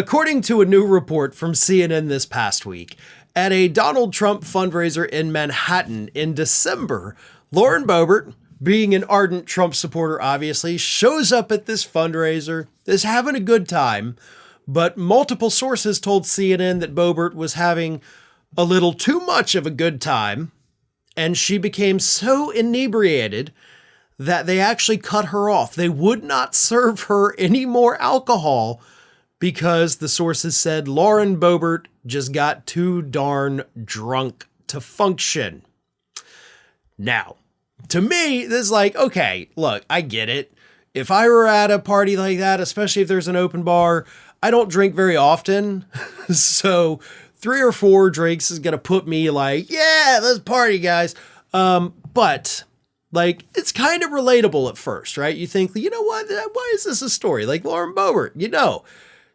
According to a new report from CNN this past week, at a Donald Trump fundraiser in Manhattan in December, Lauren Boebert, being an ardent Trump supporter, obviously, shows up at this fundraiser, is having a good time, but multiple sources told CNN that Boebert was having a little too much of a good time, and she became so inebriated that they actually cut her off. They would not serve her any more alcohol because the sources said Lauren Boebert just got too darn drunk to function. Now, to me, this is like, okay, look, I get it. If I were at a party like that, especially if there's an open bar, I don't drink very often. So 3 or 4 drinks is going to put me like, yeah, let's party, guys. But like, it's kind of relatable at first, right? You think, you know what? Why is this a story? Like Lauren Boebert,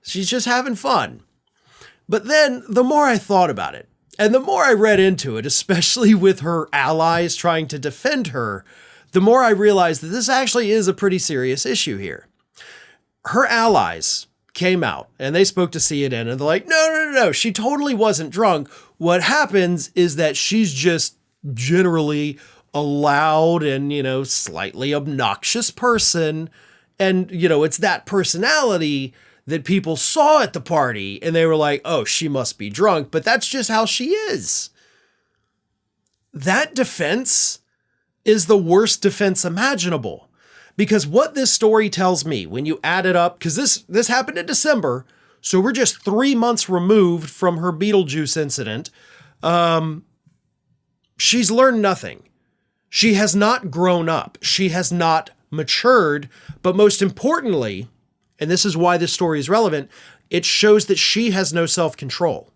she's just having fun. But then the more I thought about it, and the more I read into it, especially with her allies trying to defend her, the more I realized that this actually is a pretty serious issue here. Her allies came out and they spoke to CNN and they're like, no, she totally wasn't drunk. What happens is that she's just generally a loud and, slightly obnoxious person. And, it's that personality that people saw at the party and they were like, oh, she must be drunk, but that's just how she is. That defense is the worst defense imaginable, because what this story tells me when you add it up, because this happened in December, so we're just 3 months removed from her Beetlejuice incident. She's learned nothing. She has not grown up. She has not matured, but most importantly, and this is why this story is relevant, it shows that she has no self-control.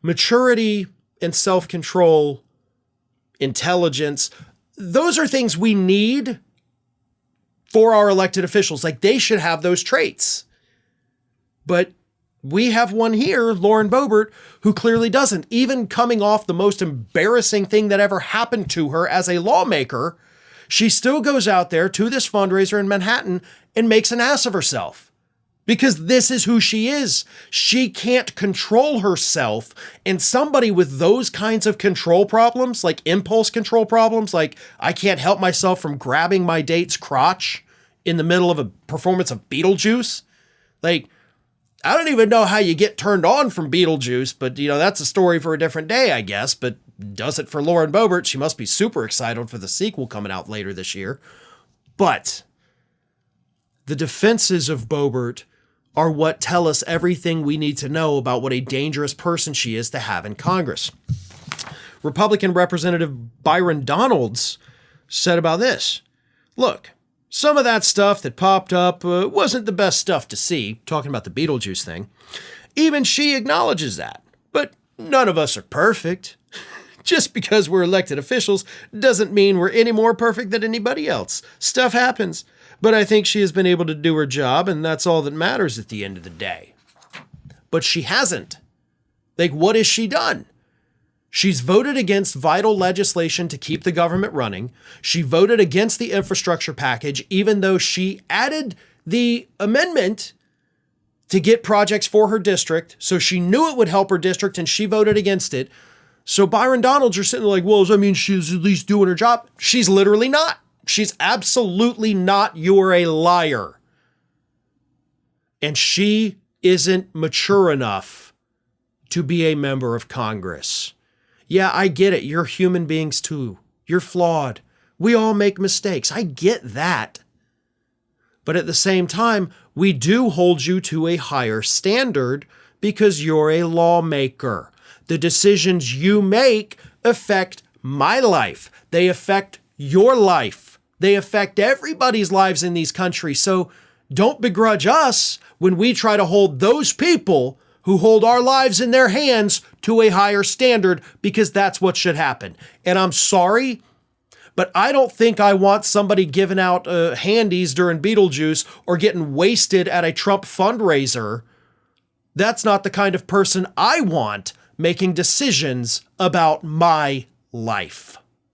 Maturity and self-control, intelligence, those are things we need for our elected officials. Like, they should have those traits. But we have one here, Lauren Boebert, who clearly doesn't. Even coming off the most embarrassing thing that ever happened to her as a lawmaker, she still goes out there to this fundraiser in Manhattan and makes an ass of herself, because this is who she is. She can't control herself. And somebody with those kinds of control problems, like impulse control problems, like I can't help myself from grabbing my date's crotch in the middle of a performance of Beetlejuice. Like, I don't even know how you get turned on from Beetlejuice, but that's a story for a different day, I guess. But does it for Lauren Boebert. She must be super excited for the sequel coming out later this year. But the defenses of Boebert are what tell us everything we need to know about what a dangerous person she is to have in Congress. Republican Representative Byron Donalds said about this: look, some of that stuff that popped up wasn't the best stuff to see, talking about the Beetlejuice thing. Even she acknowledges that. But none of us are perfect. Just because we're elected officials doesn't mean we're any more perfect than anybody else. Stuff happens. But I think she has been able to do her job, and that's all that matters at the end of the day. But she hasn't. Like, what has she done? She's voted against vital legislation to keep the government running. She voted against the infrastructure package, even though she added the amendment to get projects for her district. So she knew it would help her district, and she voted against it. So Byron Donalds are sitting there like, well, does that mean she's at least doing her job? She's literally not. She's absolutely not. You're a liar. And she isn't mature enough to be a member of Congress. Yeah, I get it. You're human beings too. You're flawed. We all make mistakes. I get that. But at the same time, we do hold you to a higher standard because you're a lawmaker. The decisions you make affect my life. They affect your life. They affect everybody's lives in these countries. So don't begrudge us when we try to hold those people who hold our lives in their hands to a higher standard, because that's what should happen. And I'm sorry, but I don't think I want somebody giving out handies during Beetlejuice or getting wasted at a Trump fundraiser. That's not the kind of person I want making decisions about my life.